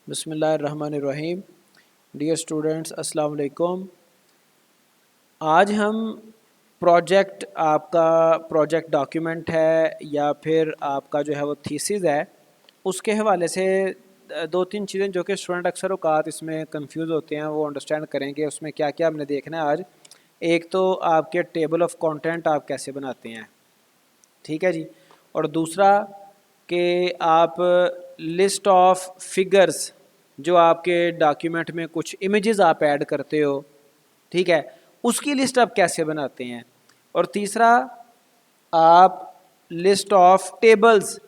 बिस्मिल्लाहिर्रहमानिर्रहीम। Dear students, अस्सलाम वालेकुम। आज हम आपका प्रोजेक्ट डॉक्यूमेंट है या फिर आपका जो है वो थीसिस है, उसके हवाले से दो तीन चीज़ें जो कि स्टूडेंट अक्सर औकात इसमें कंफ्यूज होते हैं वो अंडरस्टैंड करेंगे। उसमें क्या क्या हमने देखना है आज। एक तो आपके टेबल ऑफ कंटेंट आप कैसे बनाते हैं, ठीक है जी। और दूसरा कि आप लिस्ट ऑफ फिगर्स जो आपके डॉक्यूमेंट में कुछ इमेजेस आप ऐड करते हो, ठीक है, उसकी लिस्ट आप कैसे बनाते हैं। और तीसरा, आप लिस्ट ऑफ टेबल्स,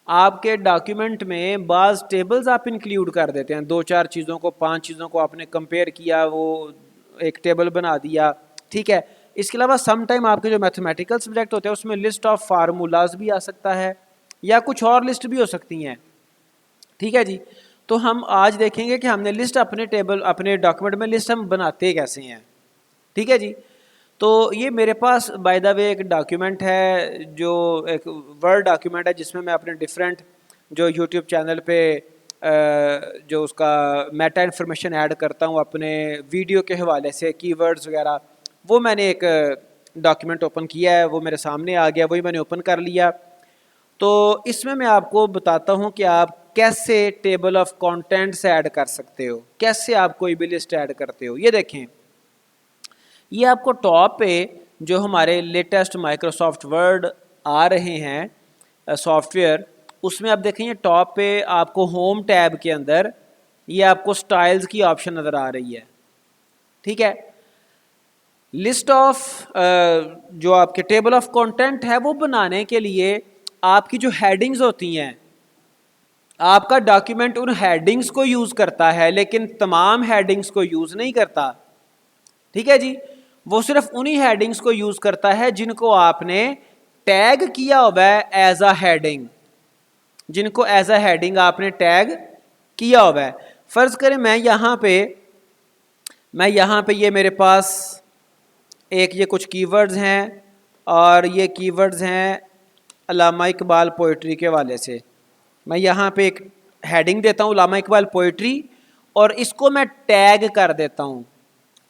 आपके डॉक्यूमेंट में बाज़ टेबल्स आप इंक्लूड कर देते हैं, दो चार चीज़ों को, पांच चीज़ों को आपने कंपेयर किया, वो एक टेबल बना दिया, ठीक है। इसके अलावा सम टाइम आपके जो मैथमेटिकल सब्जेक्ट होते हैं उसमें लिस्ट ऑफ फार्मूलाज भी आ सकता है या कुछ और लिस्ट भी हो सकती हैं, ठीक है जी। तो हम आज देखेंगे कि हमने लिस्ट अपने डॉक्यूमेंट में लिस्ट हम बनाते कैसे हैं, ठीक है जी। तो ये मेरे पास बाय द वे एक डॉक्यूमेंट है, जो एक वर्ड डॉक्यूमेंट है जिसमें मैं अपने डिफरेंट जो यूट्यूब चैनल पे जो उसका मेटा इन्फॉर्मेशन ऐड करता हूँ अपने वीडियो के हवाले से, कीवर्ड्स वगैरह, वो मैंने एक डॉक्यूमेंट ओपन किया है, वो मेरे सामने आ गया, वही मैंने ओपन कर लिया। तो इसमें मैं आपको बताता हूँ कि आप कैसे टेबल ऑफ कंटेंट्स ऐड कर सकते हो, कैसे आप कोई भी लिस्ट ऐड करते हो। ये देखें, ये आपको टॉप पे जो हमारे लेटेस्ट माइक्रोसॉफ्ट वर्ड आ रहे हैं सॉफ्टवेयर, उसमें आप देखें, ये टॉप पे आपको होम टैब के अंदर ये आपको स्टाइल्स की ऑप्शन नज़र आ रही है, ठीक है। लिस्ट ऑफ जो आपके टेबल ऑफ कंटेंट है वो बनाने के लिए आपकी जो हेडिंग्स होती हैं, आपका डॉक्यूमेंट उन हेडिंग्स को यूज़ करता है लेकिन तमाम हेडिंग्स को यूज़ नहीं करता, ठीक है जी। वो सिर्फ उन्हीं हेडिंग्स को यूज़ करता है जिनको आपने टैग किया हुआ है एज अ हेडिंग, जिनको एज अ हेडिंग आपने टैग किया हुआ है। फ़र्ज़ करें मैं यहाँ पे ये मेरे पास एक ये कुछ कीवर्ड्स हैं और ये कीवर्ड्स हैं अल्लामा इकबाल पोइट्री के वाले से। मैं यहाँ पे एक हेडिंग देता हूँ अल्लामा इकबाल पोइट्री और इसको मैं टैग कर देता हूँ।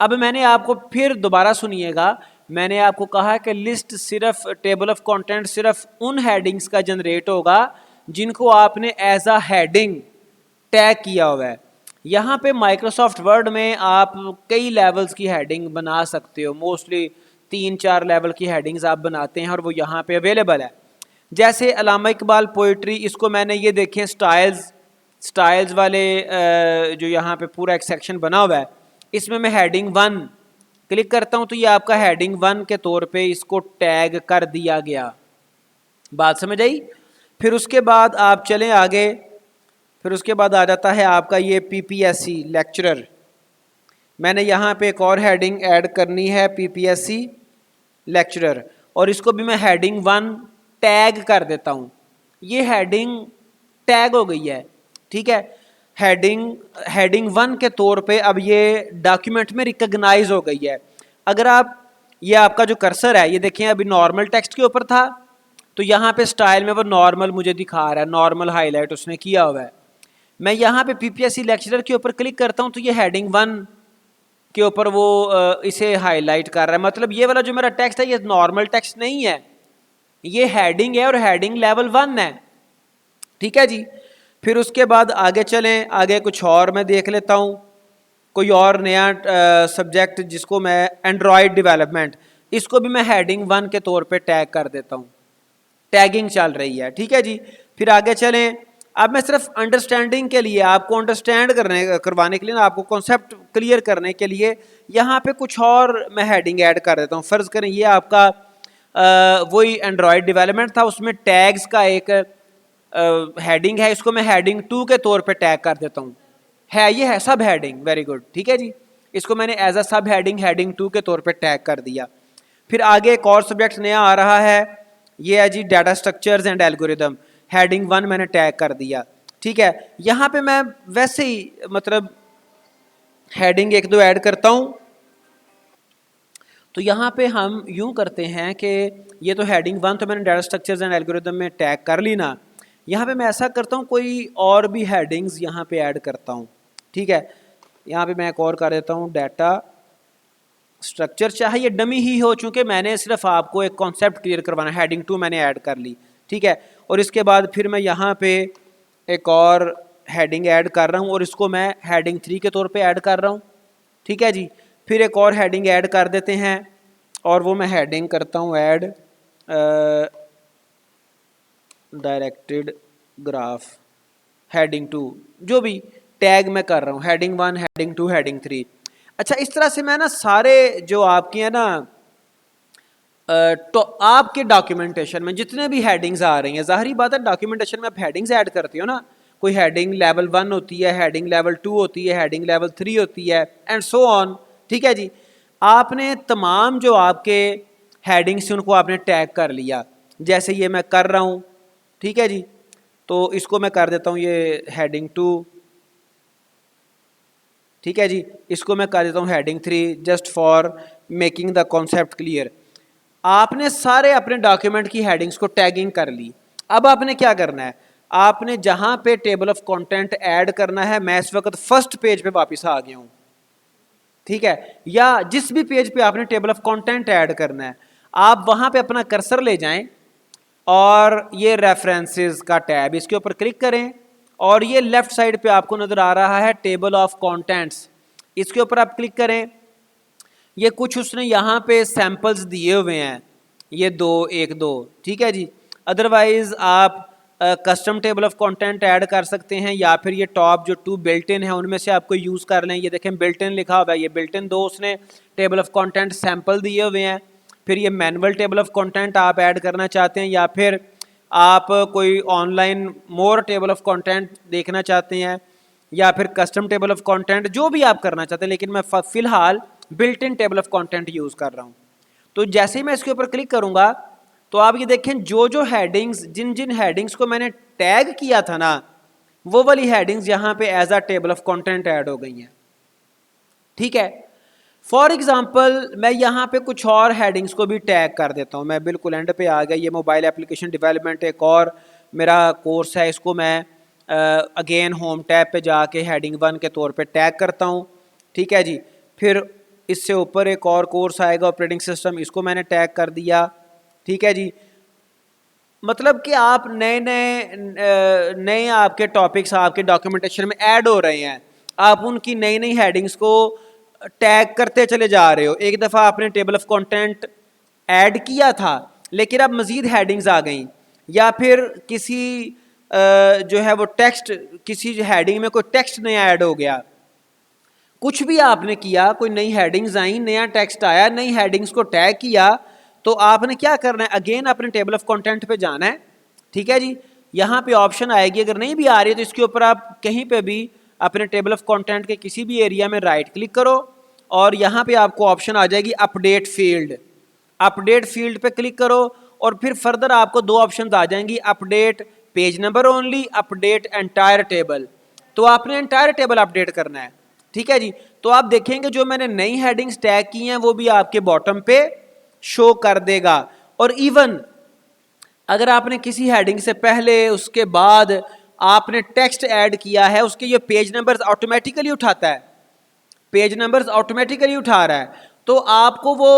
अब मैंने आपको फिर दोबारा सुनिएगा, मैंने आपको कहा कि लिस्ट सिर्फ टेबल ऑफ कंटेंट सिर्फ उन हेडिंग्स का जनरेट होगा जिनको आपने एज अ हेडिंग टैग किया हुआ है। यहाँ पे माइक्रोसॉफ्ट वर्ड में आप कई लेवल्स की हेडिंग बना सकते हो, मोस्टली 3-4 लेवल की हेडिंग्स आप बनाते हैं और वो यहाँ पे अवेलेबल है। जैसे अल्लामा इकबाल पोइट्री, इसको मैंने ये देखें स्टाइल्स वाले जो यहाँ पे पूरा एक सेक्शन बना हुआ है, इसमें मैं हेडिंग 1 क्लिक करता हूँ तो ये आपका हेडिंग 1 के तौर पे इसको टैग कर दिया गया। बात समझ आई। फिर उसके बाद आप चलें आगे, फिर उसके बाद आ जाता है आपका ये PPSC लेक्चरर। मैंने यहाँ पे एक और हेडिंग ऐड करनी है PPSC लेक्चरर और इसको भी मैं हेडिंग 1 टैग कर देता हूँ। ये हेडिंग टैग हो गई है, ठीक है। हेडिंग 1 के तौर पे अब ये डॉक्यूमेंट में रिकॉग्नाइज हो गई है। अगर आप, ये आपका जो कर्सर है, ये देखिए अभी नॉर्मल टेक्स्ट के ऊपर था तो यहाँ पे स्टाइल में वो नॉर्मल मुझे दिखा रहा है, नॉर्मल हाईलाइट उसने किया हुआ है। मैं यहाँ पे PPSC लेक्चरर के ऊपर क्लिक करता हूँ तो ये हेडिंग 1 के ऊपर वो इसे हाईलाइट कर रहा है। मतलब ये वाला जो मेरा टेक्स्ट है ये नॉर्मल टेक्स्ट नहीं है, ये हेडिंग है और हेडिंग लेवल 1 है, ठीक है जी। फिर उसके बाद आगे चलें, आगे कुछ और मैं देख लेता हूँ, कोई और नया सब्जेक्ट जिसको मैं एंड्रॉयड डेवलपमेंट, इसको भी मैं हेडिंग 1 के तौर पे टैग कर देता हूँ, टैगिंग चल रही है, ठीक है जी। फिर आगे चलें, अब मैं सिर्फ अंडरस्टैंडिंग के लिए, आपको अंडरस्टैंड करवाने के लिए ना, आपको कॉन्सेप्ट क्लियर करने के लिए यहाँ पे कुछ और मैं हेडिंग ऐड कर देता हूँ। फ़र्ज़ करें ये आपका वही एंड्रॉयड डेवलपमेंट था, उसमें टैग्स का एक हेडिंग है, इसको मैं हेडिंग 2 के तौर पे टैग कर देता हूँ। ये है सब हेडिंग, वेरी गुड, ठीक है जी। इसको मैंने एज अ सब हेडिंग 2 के तौर पे टैग कर दिया। फिर आगे एक और सब्जेक्ट नया आ रहा है, ये है जी data structures and algorithm, heading 1 मैंने टैग कर दिया, ठीक है। यहाँ पे मैं वैसे ही मतलब हेडिंग 1-2 ऐड करता हूँ। तो यहाँ पे हम यूँ करते हैं कि ये तो हेडिंग 1 तो मैंने डाटा स्ट्रक्चर्स एंड एल्गोरिदम में टैग कर ली ना, यहाँ पे मैं ऐसा करता हूँ, कोई और भी हेडिंग्स यहाँ पे ऐड करता हूँ, ठीक है। यहाँ पे मैं एक और कर देता हूँ, डाटा स्ट्रक्चर, चाहे ये डमी ही हो, चूंकि मैंने सिर्फ आपको एक कॉन्सेप्ट क्लियर करवाना, हेडिंग 2 मैंने ऐड कर ली, ठीक है। और इसके बाद फिर मैं यहाँ पे एक और हेडिंग ऐड कर रहा हूँ और इसको मैं हेडिंग 3 के तौर पे ऐड कर रहा हूँ, ठीक है जी। फिर एक और हेडिंग ऐड कर देते हैं और वो मैं हेडिंग करता हूँ ऐड डायरेक्टेड ग्राफ हेडिंग 2, जो भी टैग मैं कर रहा हूँ, हेडिंग 1, हेडिंग 2, हेडिंग 3। अच्छा, इस तरह से मैं ना सारे जो आपके हैं ना तो आपके डॉक्यूमेंटेशन में जितने भी हेडिंग्स आ रही हैं, ज़ाहिरी बात है डॉक्यूमेंटेशन में आप हेडिंग्स ऐड करते हो ना, कोई हेडिंग लेवल 1 होती है, हेडिंग लेवल 2 होती है, हेडिंग लेवल 3 होती है, एंड सो ऑन, ठीक है जी। आपने तमाम जो आपके हेडिंग्स उनको आपने टैग कर लिया, जैसे ये मैं कर रहा हूँ, ठीक है जी। तो इसको मैं कर देता हूँ ये हेडिंग 2, ठीक है जी। इसको मैं कर देता हूँ heading 3, just for making the concept clear. आपने सारे अपने डॉक्यूमेंट की हेडिंग्स को टैगिंग कर ली। अब आपने क्या करना है, आपने जहां पे टेबल ऑफ कंटेंट ऐड करना है, मैं इस वक्त फर्स्ट पेज पे वापस आ गया हूं, ठीक है, या जिस भी पेज पे आपने टेबल ऑफ कंटेंट ऐड करना है, आप वहां पे अपना कर्सर ले जाएं और ये रेफरेंसेस का टैब, इसके ऊपर क्लिक करें और ये लेफ्ट साइड पे आपको नजर आ रहा है टेबल ऑफ कंटेंट्स, इसके ऊपर आप क्लिक करें। ये कुछ उसने यहाँ पे सैंपल्स दिए हुए हैं, ये 2, 1, 2, ठीक है जी। अदरवाइज आप custom table of content add कर सकते हैं, या फिर ये टॉप जो 2 बिल्ट इन है उनमें से आपको यूज़ कर लें। ये देखें बिल्ट इन लिखा हुआ है, ये बिल्ट इन 2 उसने टेबल ऑफ कंटेंट सैंपल दिए हुए हैं। फिर ये मैनुअल टेबल ऑफ कंटेंट आप ऐड करना चाहते हैं, या फिर आप कोई online more table of content देखना चाहते हैं, या फिर कस्टम टेबल ऑफ कंटेंट, जो भी आप करना चाहते हैं, लेकिन मैं फ़िलहाल built in table of content use कर रहा हूँ। तो जैसे ही मैं इसके ऊपर क्लिक करूँगा तो आप ये देखें जो जो हेडिंग्स, जिन जिन हेडिंग्स को मैंने टैग किया था ना, वो वाली हेडिंग्स यहाँ पे as a table of content add हो गई हैं, ठीक है। फॉर एग्जाम्पल मैं यहाँ पे कुछ और हेडिंग्स को भी टैग कर देता हूँ, मैं बिल्कुल एंड पे आ गया, ये मोबाइल एप्लीकेशन डेवलपमेंट एक और मेरा कोर्स है, इसको मैं अगेन होम टैब पे जाके हेडिंग 1 के तौर पे टैग करता हूँ, ठीक है जी। फिर इससे ऊपर एक और कोर्स आएगा ऑपरेटिंग सिस्टम, इसको मैंने टैग कर दिया, ठीक है जी। मतलब कि आप नए आपके टॉपिक्स आपके डॉक्यूमेंटेशन में ऐड हो रहे हैं, आप उनकी नई नई हेडिंग्स को टैग करते चले जा रहे हो। एक दफ़ा आपने टेबल ऑफ कंटेंट ऐड किया था लेकिन अब मज़ीद हेडिंग्स आ गई, या फिर किसी जो है वो टेक्स्ट, किसी हेडिंग में कोई टेक्स्ट नया ऐड हो गया, कुछ भी आपने किया, कोई नई हेडिंग्स आई, नया टेक्स्ट आया, नई हेडिंग्स को टैग किया, तो आपने क्या करना है, अगेन अपने टेबल ऑफ कंटेंट पे जाना है, ठीक है जी। यहाँ पे ऑप्शन आएगी, अगर नहीं भी आ रही है तो इसके ऊपर आप कहीं पे भी अपने टेबल ऑफ कंटेंट के किसी भी एरिया में राइट क्लिक करो और यहाँ पे आपको ऑप्शन आ जाएगी अपडेट फील्ड, अपडेट फील्ड पे क्लिक करो और फिर फर्दर आपको 2 ऑप्शन आ जाएंगी, update page number only, update entire table. तो आपने एंटायर टेबल अपडेट करना है, ठीक है जी। तो आप देखेंगे जो मैंने नई हेडिंग्स टैग की हैं वो भी आपके बॉटम पे शो कर देगा। और इवन अगर आपने किसी हेडिंग से पहले उसके बाद आपने टेक्स्ट ऐड किया है, उसके ये पेज नंबर्स ऑटोमेटिकली उठाता है, पेज नंबर्स ऑटोमेटिकली उठा रहा है। तो आपको वो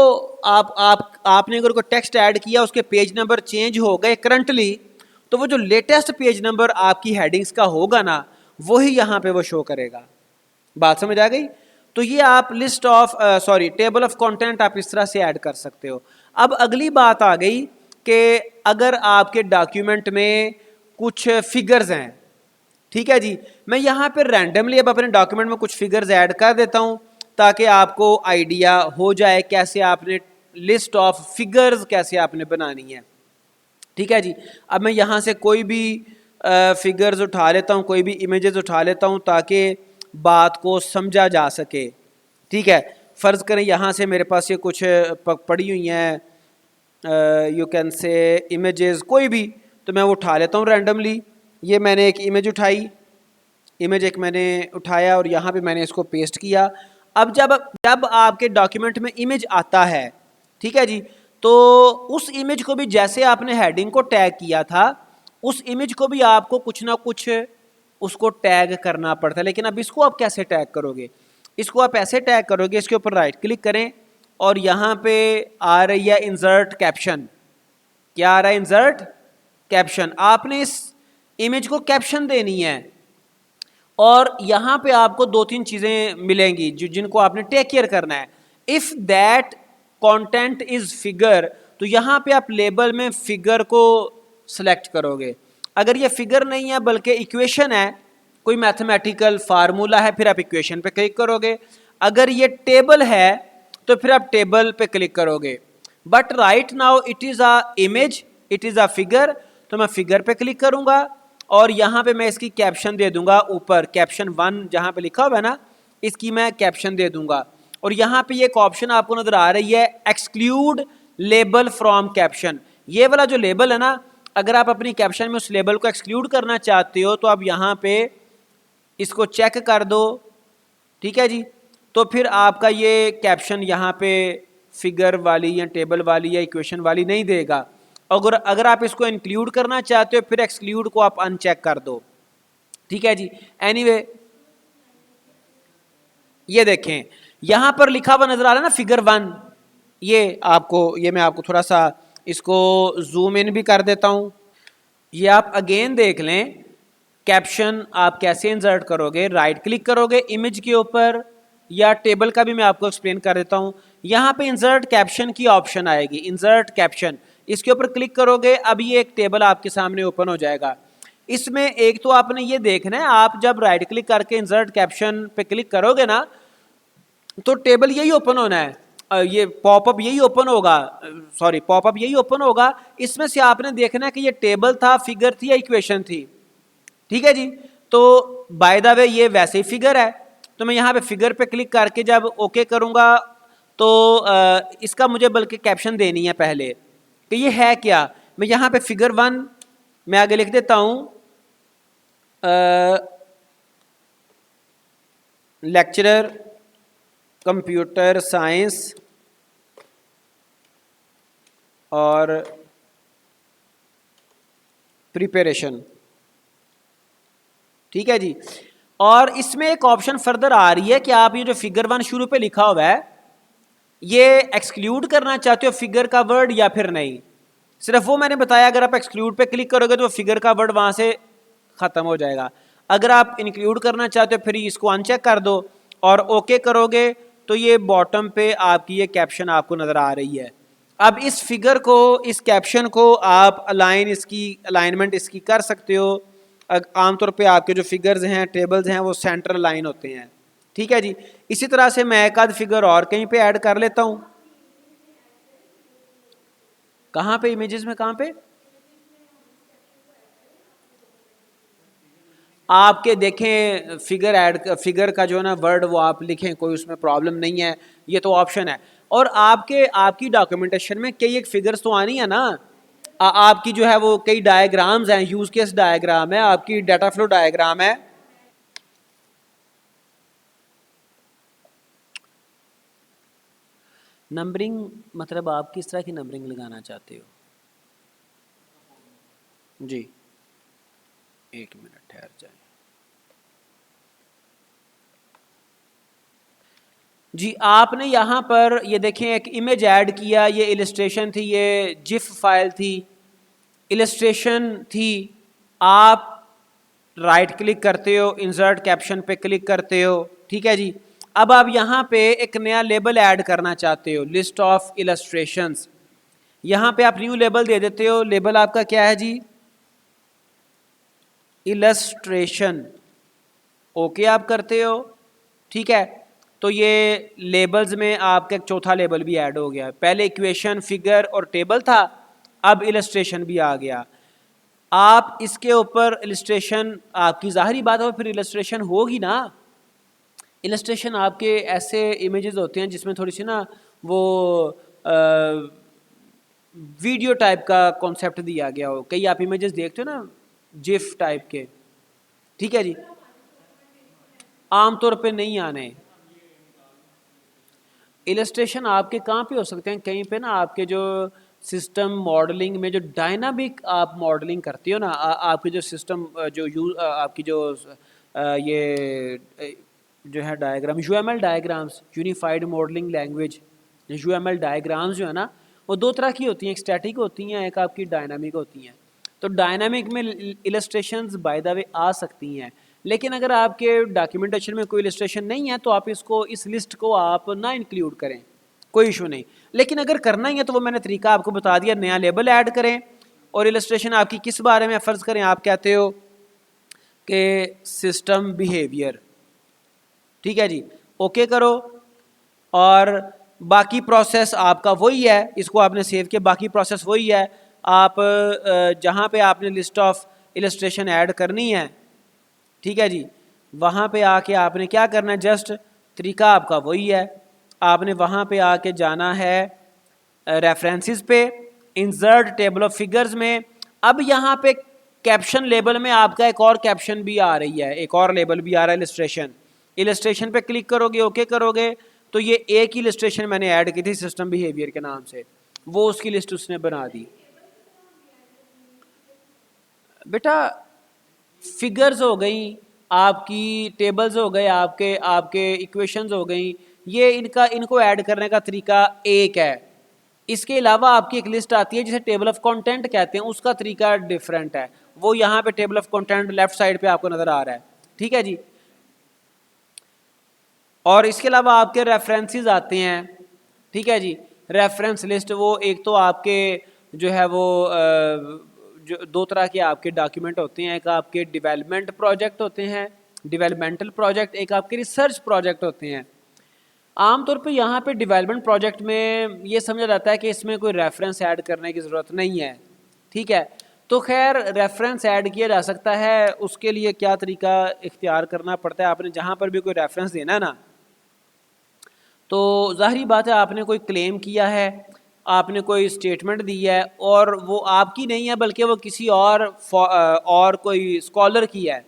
आपने अगर कोई टेक्स्ट ऐड किया, उसके पेज नंबर चेंज हो गए करंटली, तो वो जो लेटेस्ट पेज नंबर आपकी हेडिंग्स का होगा ना, वही यहाँ पे वो शो करेगा। बात समझ आ गई? तो ये आप list of table of content आप इस तरह से ऐड कर सकते हो। अब अगली बात आ गई कि अगर आपके डॉक्यूमेंट में कुछ फिगर्स हैं, ठीक है जी, मैं यहाँ पर रैंडमली अब अपने डॉक्यूमेंट में कुछ फिगर्स ऐड कर देता हूँ ताकि आपको आइडिया हो जाए कैसे आपने लिस्ट ऑफ फिगर्स कैसे आपने बनानी है, ठीक है जी। अब मैं यहाँ से कोई भी फिगर्स उठा लेता हूँ, कोई भी इमेजेस उठा लेता हूँ ताकि बात को समझा जा सके, ठीक है। फ़र्ज़ करें यहाँ से मेरे पास ये कुछ पड़ी हुई हैं, यू कैन से इमेजेस कोई भी, तो मैं वो उठा लेता हूँ रैंडमली। ये मैंने एक इमेज उठाई, इमेज एक मैंने उठाया और यहाँ पे मैंने इसको पेस्ट किया। अब जब आपके डॉक्यूमेंट में इमेज आता है, ठीक है जी, तो उस इमेज को भी जैसे आपने हेडिंग को टैग किया था उस इमेज को भी आपको कुछ ना कुछ उसको टैग करना पड़ता है। लेकिन अब इसको आप कैसे टैग करोगे? इसको आप ऐसे टैग करोगे, इसके ऊपर राइट क्लिक करें और यहाँ पे आ रही है इंसर्ट कैप्शन। क्या आ रहा है? Insert caption. आपने इस इमेज को कैप्शन देनी है और यहाँ पे आपको दो तीन चीज़ें मिलेंगी जिनको आपने टेक केयर करना है। If that content is figure, तो यहाँ पे आप लेबल में फिगर को सिलेक्ट करोगे। अगर ये फिगर नहीं है बल्कि इक्वेशन है, कोई मैथमेटिकल फार्मूला है, फिर आप इक्वेशन पे क्लिक करोगे। अगर ये टेबल है तो फिर आप टेबल पे क्लिक करोगे। But right now it is a image, it is a figure, तो मैं फिगर पे क्लिक करूँगा और यहाँ पे मैं इसकी कैप्शन दे दूंगा ऊपर, कैप्शन 1 जहाँ पे लिखा हुआ है ना, इसकी मैं कैप्शन दे दूंगा। और यहाँ पे एक ऑप्शन आपको नजर आ रही है, एक्सक्लूड लेबल फ्रॉम कैप्शन। ये वाला जो लेबल है ना, अगर आप अपनी कैप्शन में उस लेबल को एक्सक्लूड करना चाहते हो तो आप यहाँ पे इसको चेक कर दो, ठीक है जी। तो फिर आपका ये कैप्शन यहाँ पे फिगर वाली या टेबल वाली या इक्वेशन वाली नहीं देगा। अगर आप इसको इंक्लूड करना चाहते हो फिर एक्सक्लूड को आप अनचेक कर दो, ठीक है जी। एनीवे ये देखें यहां पर लिखा हुआ नजर आ रहा है ना फिगर 1। ये मैं आपको थोड़ा सा इसको जूम इन भी कर देता हूं। ये आप अगेन देख लें, कैप्शन आप कैसे इंसर्ट करोगे। राइट क्लिक करोगे इमेज के ऊपर, या टेबल का भी मैं आपको एक्सप्लेन कर देता हूं। यहां पे इंसर्ट कैप्शन की ऑप्शन आएगी, इंसर्ट कैप्शन, इसके ऊपर क्लिक करोगे। अब ये एक टेबल आपके सामने ओपन हो जाएगा। इसमें एक तो आपने ये देखना है, आप जब राइट क्लिक करके इंसर्ट कैप्शन पे क्लिक करोगे ना तो टेबल यही ओपन होना है, ये पॉपअप यही ओपन होगा, सॉरी पॉपअप यही ओपन होगा। इसमें से आपने देखना है कि ये टेबल था, फिगर थी या इक्वेशन थी, ठीक है जी। तो बाय द वे ये वैसे ही फिगर है, तो मैं यहाँ पे फिगर पे क्लिक करके जब ओके करूँगा तो इसका मुझे बल्कि कैप्शन देनी है पहले कि ये है क्या। मैं यहाँ पे फिगर 1 मैं आगे लिख देता हूँ, लेक्चरर कंप्यूटर साइंस और प्रिपरेशन, ठीक है जी। और इसमें एक ऑप्शन फर्दर आ रही है कि आप ये जो फिगर 1 शुरू पे लिखा हुआ है ये एक्सक्लूड करना चाहते हो फिगर का वर्ड या फिर नहीं। सिर्फ वो मैंने बताया, अगर आप एक्सक्लूड पे क्लिक करोगे तो फिगर का वर्ड वहां से खत्म हो जाएगा। अगर आप इंक्लूड करना चाहते हो फिर इसको अनचेक कर दो और ओके करोगे तो ये बॉटम पे आपकी ये कैप्शन आपको नजर आ रही है। अब इस फिगर को, इस कैप्शन को आप अलाइनमेंट इसकी कर सकते हो। आमतौर पे आपके जो फिगर्स हैं, टेबल्स हैं, वो सेंटर लाइन होते हैं, ठीक है जी। इसी तरह से मैं एक आध फिगर और कहीं पे ऐड कर लेता हूं। कहां पे? इमेजेस में कहां पे? आपके देखें फिगर का जो है ना वर्ड वो आप लिखें, कोई उसमें प्रॉब्लम नहीं है, ये तो ऑप्शन है। और आपकी डॉक्यूमेंटेशन में कई एक फिगर्स तो आनी है ना। आपकी जो है वो कई डायग्राम्स हैं, यूज केस डायग्राम है, आपकी डाटा फ्लो डायग्राम है। नंबरिंग मतलब आप किस तरह की नंबरिंग लगाना चाहते हो? जी एक मिनट ठहर जाए जी। आपने यहाँ पर ये देखें एक इमेज ऐड किया, ये इलस्ट्रेशन थी, ये जिफ फाइल थी, इलस्ट्रेशन थी। आप राइट क्लिक करते हो, इंसर्ट कैप्शन पे क्लिक करते हो, ठीक है जी। अब आप यहाँ पे एक नया लेबल ऐड करना चाहते हो, लिस्ट ऑफ इलस्ट्रेशंस। यहाँ पे आप न्यू लेबल दे देते हो। लेबल आपका क्या है जी? इलस्ट्रेशन। ओके आप करते हो, ठीक है। तो ये लेबल्स में आपका एक चौथा लेबल भी ऐड हो गया। पहले इक्वेशन, फिगर और टेबल था, अब इलस्ट्रेशन भी आ गया। आप इसके ऊपर इलस्ट्रेशन, आपकी ज़ाहिरी बात हो फिर इलस्ट्रेशन होगी ना। इलस्ट्रेशन आपके ऐसे इमेजेस होते हैं जिसमें थोड़ी सी ना वो वीडियो टाइप का कॉन्सेप्ट दिया गया हो। कई आप इमेजेस देखते हो ना जिफ टाइप के, ठीक है जी। आमतौर पे नहीं आने इलस्ट्रेशन आपके कहाँ पे हो सकते हैं, कहीं पे ना आपके जो सिस्टम मॉडलिंग में जो डायनामिक आप मॉडलिंग करते हो ना, आपकी जो सिस्टम आपकी जो ये जो है diagram, UML diagrams, unified modelling language, UML diagrams जो है ना वो दो तरह की होती हैं, एक स्टैटिक होती हैं, एक आपकी डायनामिक होती हैं। तो डायनामिक में इलस्ट्रेशंस बाय द वे आ सकती हैं, लेकिन अगर आपके डॉक्यूमेंटेशन में कोई इलस्ट्रेशन नहीं है तो आप इसको, इस लिस्ट को आप ना इंक्लूड करें, कोई इशू नहीं। लेकिन अगर करना ही है तो वो मैंने तरीका आपको बता दिया, नया लेबल ऐड करें। और इलस्ट्रेशन आपकी किस बारे में, फ़र्ज़ करें आप कहते हो कि सिस्टम बिहेवियर, ठीक है जी, ओके करो। और बाकी प्रोसेस आपका वही है, इसको आपने सेव किया, बाकी प्रोसेस वही है। आप जहाँ पे आपने लिस्ट ऑफ इलस्ट्रेशन ऐड करनी है, ठीक है जी, वहाँ पे आके आपने क्या करना है, जस्ट तरीका आपका वही है, आपने वहाँ पे आके जाना है रेफरेंसेस पे, इंसर्ट टेबल ऑफ फिगर्स में। अब यहाँ पे कैप्शन लेबल में आपका एक और कैप्शन भी आ रही है, एक और लेबल भी आ रहा है इलस्ट्रेशन। इलस्ट्रेशन पे क्लिक करोगे, ओके करोगे, तो ये एक ही इलस्ट्रेशन मैंने ऐड की थी सिस्टम बिहेवियर के नाम से, वो उसकी लिस्ट उसने बना दी। बेटा फिगर्स हो गई आपकी, टेबल्स हो गए आपके, आपके इक्वेशंस हो गई, ये इनको ऐड करने का तरीका एक है। इसके अलावा आपकी एक लिस्ट आती है जिसे टेबल ऑफ कंटेंट कहते हैं, उसका तरीका डिफरेंट है। वो यहाँ पे table of content left side पे आपको नज़र आ रहा है, ठीक है जी। और इसके अलावा आपके रेफरेंसेस आते हैं, ठीक है जी। रेफरेंस लिस्ट, वो एक तो आपके जो है वो जो दो तरह के आपके डॉक्यूमेंट होते हैं, एक आपके डेवलपमेंट प्रोजेक्ट होते हैं, डेवलपमेंटल प्रोजेक्ट, एक आपके रिसर्च प्रोजेक्ट होते हैं। आमतौर पे यहाँ पे डेवलपमेंट प्रोजेक्ट में ये समझा जाता है कि इसमें कोई रेफरेंस ऐड करने की ज़रूरत नहीं है, ठीक है। तो खैर रेफरेंस ऐड किया जा सकता है, उसके लिए क्या तरीका इख्तियार करना पड़ता है, आपने जहाँ पर भी कोई रेफरेंस देना है ना, तो ज़ाहिरी बात है आपने कोई क्लेम किया है, आपने कोई स्टेटमेंट दी है, और वो आपकी नहीं है बल्कि वो किसी और कोई स्कॉलर की है,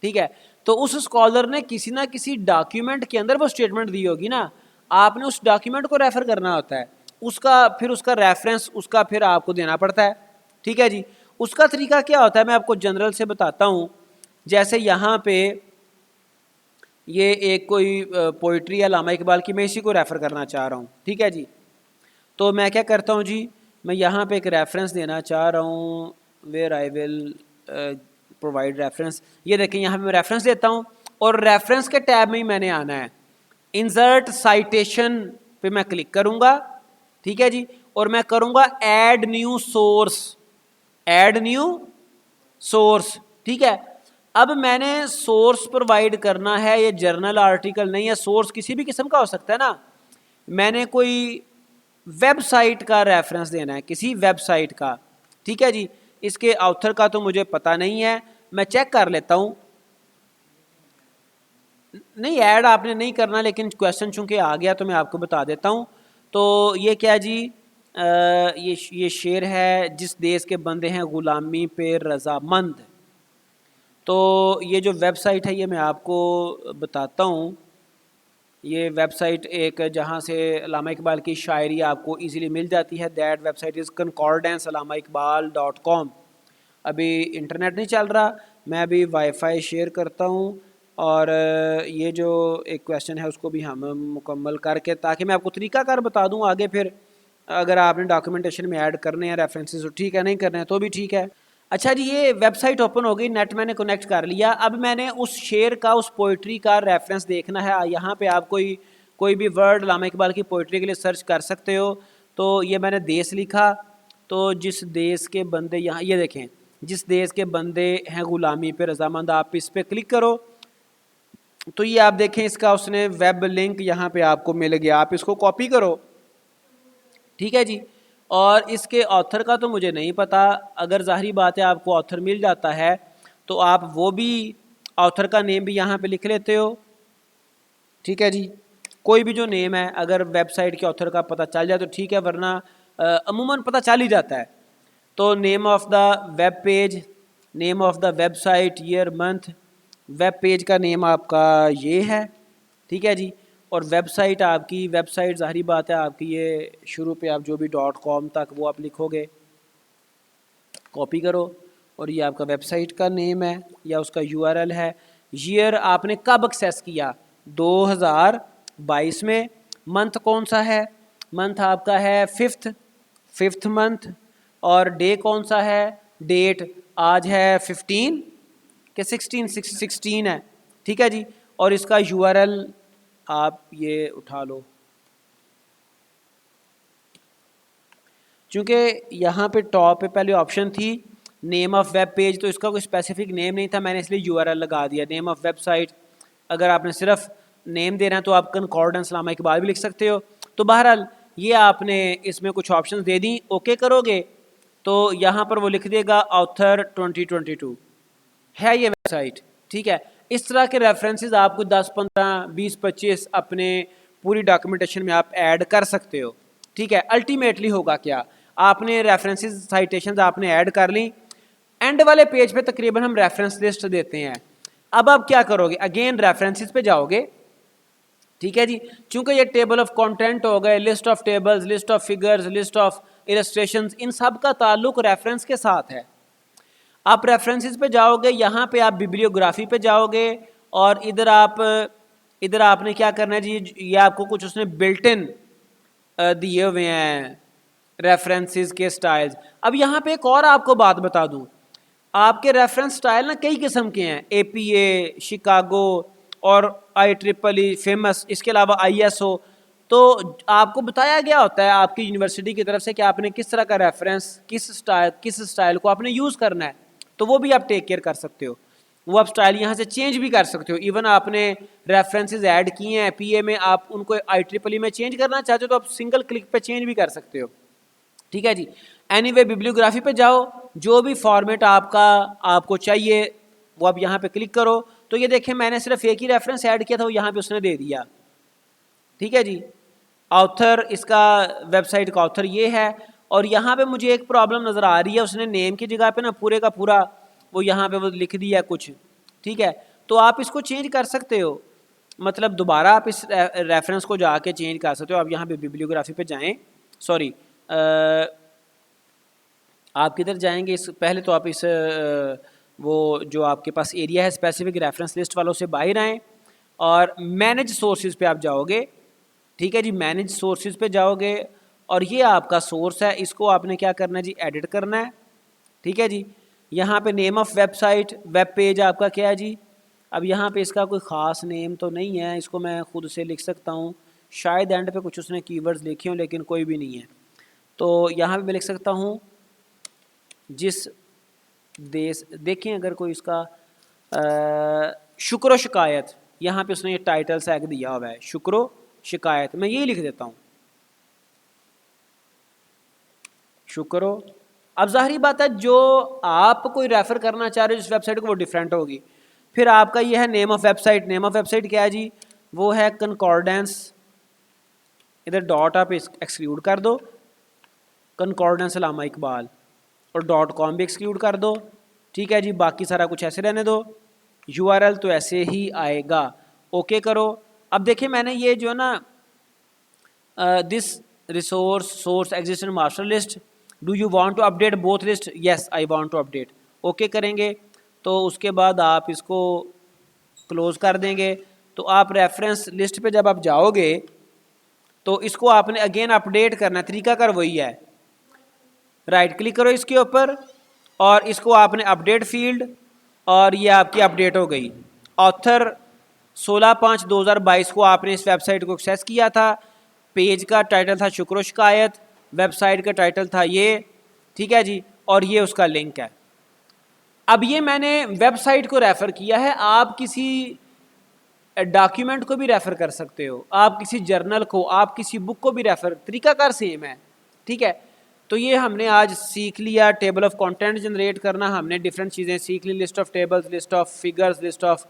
ठीक है। तो उस स्कॉलर ने किसी ना किसी डॉक्यूमेंट के अंदर वो स्टेटमेंट दी होगी ना, आपने उस डॉक्यूमेंट को रेफ़र करना होता है, उसका रेफरेंस उसका फिर आपको देना पड़ता है, ठीक है जी। उसका तरीका क्या होता है मैं आपको जनरल से बताता हूँ। जैसे यहाँ पे ये एक कोई पोइट्री है अल्लामा इकबाल की, मैं इसी को रेफ़र करना चाह रहा हूँ, ठीक है जी। तो मैं क्या करता हूँ जी, मैं यहाँ पे एक रेफरेंस देना चाह रहा हूँ, where I will provide reference. ये देखें यहाँ पे मैं रेफरेंस देता हूँ, और रेफरेंस के टैब में ही मैंने आना है, इंसर्ट साइटेशन पे मैं क्लिक करूँगा, ठीक है जी, और मैं करूँगा add new source, add new source, ठीक है। अब मैंने सोर्स प्रोवाइड करना है, ये जर्नल आर्टिकल नहीं है, सोर्स किसी भी किस्म का हो सकता है ना। मैंने कोई वेबसाइट का रेफरेंस देना है, किसी वेबसाइट का, ठीक है जी। इसके ऑथर का तो मुझे पता नहीं है, मैं चेक कर लेता हूँ। नहीं ऐड आपने नहीं करना, लेकिन क्वेश्चन चूंकि आ गया तो मैं आपको बता देता हूँ। तो ये क्या जी, ये शेर है, जिस देश के बंदे हैं गुलामी पे रजामंद। तो ये जो वेबसाइट है ये मैं आपको बताता हूँ। ये वेबसाइट एक जहाँ से अल्लामा इकबाल की शायरी आपको इजीली मिल जाती है, दैट वेबसाइट इज़ concordance.allama-iqbal.com। अभी इंटरनेट नहीं चल रहा, मैं अभी वाईफाई शेयर करता हूँ, और ये जो एक क्वेश्चन है उसको भी हम मुकम्मल करके, ताकि मैं आपको तरीकाकार बता दूँ आगे। फिर अगर आपने डॉक्यूमेंटेशन में ऐड करने हैं रेफरेंसेस तो ठीक है, नहीं करने हैं तो भी ठीक है। अच्छा जी, ये वेबसाइट ओपन हो गई, नेट मैंने कनेक्ट कर लिया। अब मैंने उस शेर का, उस पोइट्री का रेफरेंस देखना है। यहाँ पे आप कोई भी वर्ड अल्लामा इकबाल की पोइट्री के लिए सर्च कर सकते हो। तो ये मैंने देश लिखा, तो जिस देश के बंदे, यहाँ ये देखें, जिस देश के बंदे हैं गुलामी पे रजामंद, आप इस पर क्लिक करो तो ये आप देखें इसका उसने वेब लिंक यहाँ पे आपको मिल गया, आप इसको कॉपी करो, ठीक है जी। और इसके ऑथर का तो मुझे नहीं पता, अगर ज़ाहिरी बात है आपको ऑथर मिल जाता है तो आप वो भी ऑथर का नेम भी यहाँ पे लिख लेते हो, ठीक है जी। कोई भी जो नेम है, अगर वेबसाइट के ऑथर का पता चल जाए तो ठीक है, वरना अमूमन पता चल ही जाता है। तो name of the web page, name of the website, year, month, web page का नेम आपका ये है, ठीक है जी। और वेबसाइट आपकी, वेबसाइट ज़ाहिरी बात है आपकी ये शुरू पे आप जो भी .com तक वो आप लिखोगे, कॉपी करो और ये आपका वेबसाइट का नेम है या उसका URL है। ईयर आपने कब एक्सेस किया, 2022 में। मंथ कौन सा है, मंथ आपका है फिफ्थ मंथ। और डे कौन सा है, डेट आज है 15 के 16 है, ठीक है जी। और इसका URL आप ये उठा लो, चूँकि यहाँ पे टॉप पे पहले ऑप्शन थी नेम ऑफ़ वेब पेज, तो इसका कोई स्पेसिफिक नेम नहीं था, मैंने इसलिए URL लगा दिया, नेम ऑफ़ वेबसाइट। अगर आपने सिर्फ नेम देना है तो आप कंकॉर्डेंस अल्लामा इकबाल भी लिख सकते हो। तो बहरहाल ये आपने इसमें कुछ ऑप्शंस दे दी, ओके करोगे तो यहाँ पर वो लिख देगा ऑथर 2022 है ये वेबसाइट, ठीक है। इस तरह के रेफरेंसेस आपको 10, 15, 20, 25 अपने पूरी डॉक्यूमेंटेशन में आप ऐड कर सकते हो, ठीक है। अल्टीमेटली होगा क्या, आपने रेफरेंसेस साइटेशंस आपने ऐड कर ली, एंड वाले पेज पे तकरीबन हम रेफरेंस लिस्ट देते हैं। अब आप क्या करोगे, अगेन रेफरेंसेस पे जाओगे, ठीक है जी। चूंकि ये टेबल ऑफ कंटेंट हो गए, list of tables, list of figures, list of illustrations, इन सब का ताल्लुक रेफरेंस के साथ है। आप रेफरेंसेस पे जाओगे, यहाँ पे आप बिब्लियोग्राफी पे जाओगे और इधर आपने क्या करना है जी, ये आपको कुछ उसने बिल्ट इन दिए हुए हैं रेफरेंसेस के स्टाइल्स। अब यहाँ पे एक और आपको बात बता दूँ, आपके रेफरेंस स्टाइल ना कई किस्म के हैं, APA, शिकागो और IEEE फेमस, इसके अलावा ISO। तो आपको बताया गया होता है आपकी यूनिवर्सिटी की तरफ से कि आपने किस तरह का रेफरेंस, किस स्टाइल को आपने यूज़ करना है, तो वो भी आप टेक केयर कर सकते हो। वो आप स्टाइल यहाँ से चेंज भी कर सकते हो। इवन आपने रेफरेंसेस ऐड किए हैं PA में, आप उनको IEEE में चेंज करना चाहते हो तो आप सिंगल क्लिक पे चेंज भी कर सकते हो, ठीक है जी। एनीवे बिब्लियोग्राफी पे जाओ, जो भी फॉर्मेट आपको चाहिए वो आप यहाँ पे क्लिक करो। तो ये देखें मैंने सिर्फ एक ही रेफरेंस ऐड किया था, वो यहाँ पे उसने दे दिया, ठीक है जी। ऑथर, इसका वेबसाइट का ऑथर ये है। और यहाँ पे मुझे एक प्रॉब्लम नज़र आ रही है, उसने नेम की जगह पे ना पूरे का पूरा वो यहाँ पे वो लिख दिया कुछ, ठीक है। तो आप इसको चेंज कर सकते हो, मतलब दोबारा आप इस रेफरेंस को जाके चेंज कर सकते हो। आप यहाँ पे बिब्लियोग्राफी पे जाएं, सॉरी आप किधर जाएंगे, इस पहले तो आप इस वो जो आपके पास एरिया है स्पेसिफिक रेफरेंस लिस्ट वालों से बाहर आएँ और मैनेज सोर्सेज पे आप जाओगे, ठीक है जी। मैनेज सोर्सेज पे जाओगे और ये आपका सोर्स है, इसको आपने क्या करना है जी, एडिट करना है, ठीक है जी। यहाँ पे name of website, web page आपका क्या है जी। अब यहाँ पे इसका कोई ख़ास नेम तो नहीं है, इसको मैं ख़ुद से लिख सकता हूँ, शायद एंड पे कुछ उसने कीवर्ड्स लिखे हों लेकिन कोई भी नहीं है। तो यहाँ पे मैं लिख सकता हूँ जिस देश, देखें अगर कोई इसका शुक्र शिकायत, यहाँ पे उसने ये टाइटल टैग दिया हुआ है शुक्र शिकायत, मैं यही लिख देता हूँ शुक्र। अब ज़ाहिरी बात है जो आप कोई रेफ़र करना चाह रहे हो जिस वेबसाइट को, वो डिफरेंट होगी। फिर आपका ये है name of website, name of website क्या है जी, वो है कंकॉर्डेंस, इधर डॉट आप एक्सक्लूड कर दो, कंकॉर्डेंस अल्लामा इकबाल, और .com भी एक्सक्लूड कर दो, ठीक है जी। बाकी सारा कुछ ऐसे रहने दो, URL तो ऐसे ही आएगा, ओके करो। अब देखिए मैंने ये जो है ना this resource source existent master list, do you want to update both list, yes I want to update, okay करेंगे। तो उसके बाद आप इसको क्लोज कर देंगे। तो आप रेफरेंस लिस्ट पे जब आप जाओगे तो इसको आपने अगेन अपडेट करना है, तरीकाकार वही है, राइट क्लिक करो इसके ऊपर और इसको आपने अपडेट फील्ड, और ये आपकी अपडेट हो गई। ऑथर 16/5/2022 को आपने इस वेबसाइट को एक्सेस किया था, पेज का टाइटल था शुक्र शिकायत, वेबसाइट का टाइटल था ये, ठीक है जी, और ये उसका लिंक है। अब ये मैंने वेबसाइट को रेफ़र किया है, आप किसी डॉक्यूमेंट को भी रेफ़र कर सकते हो, आप किसी जर्नल को, आप किसी बुक को भी रेफ़र, तरीकाकार सेम है, ठीक है। तो ये हमने आज सीख लिया, टेबल ऑफ कंटेंट जनरेट करना, हमने डिफरेंट चीज़ें सीख ली, list of tables, list of figures, list of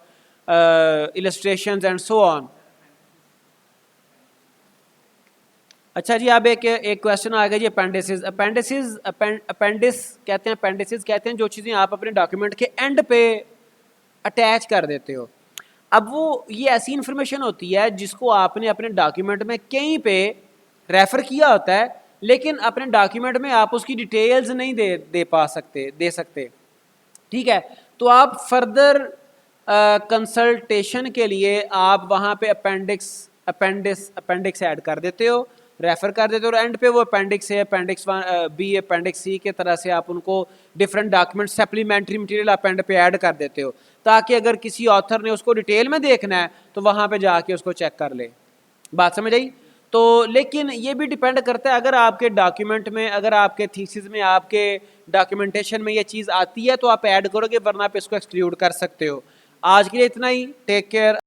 illustrations and so on. अच्छा जी, अब एक क्वेश्चन आ गया जी, अपेंडिसेस। अपेंडिस कहते हैं जो चीज़ें आप अपने डॉक्यूमेंट के एंड पे अटैच कर देते हो। अब वो ये ऐसी इन्फॉर्मेशन होती है जिसको आपने अपने डॉक्यूमेंट में कहीं पे रेफर किया होता है, लेकिन अपने डॉक्यूमेंट में आप उसकी डिटेल्स नहीं दे सकते। ठीक है, तो आप फर्दर कंसल्टेशन के लिए आप वहाँ पे अपेंडिक्स ऐड कर देते हो, रेफर कर देते हो, और एंड पे वो अपेंडिक्स है, अपेंडिक्स बी, अपेंडिक्स सी के तरह से आप उनको different document supplementary material append पे ऐड कर देते हो, ताकि अगर किसी ऑथर ने उसको डिटेल में देखना है तो वहाँ पे जाके उसको चेक कर ले। बात समझ आई? तो लेकिन ये भी डिपेंड करता है, अगर आपके डॉक्यूमेंट में, अगर आपके थीसिस में, आपके डॉक्यूमेंटेशन में ये चीज़ आती है तो आप ऐड करोगे, वरना आप इसको एक्सक्लूड कर सकते हो। आज के लिए इतना ही, टेक केयर।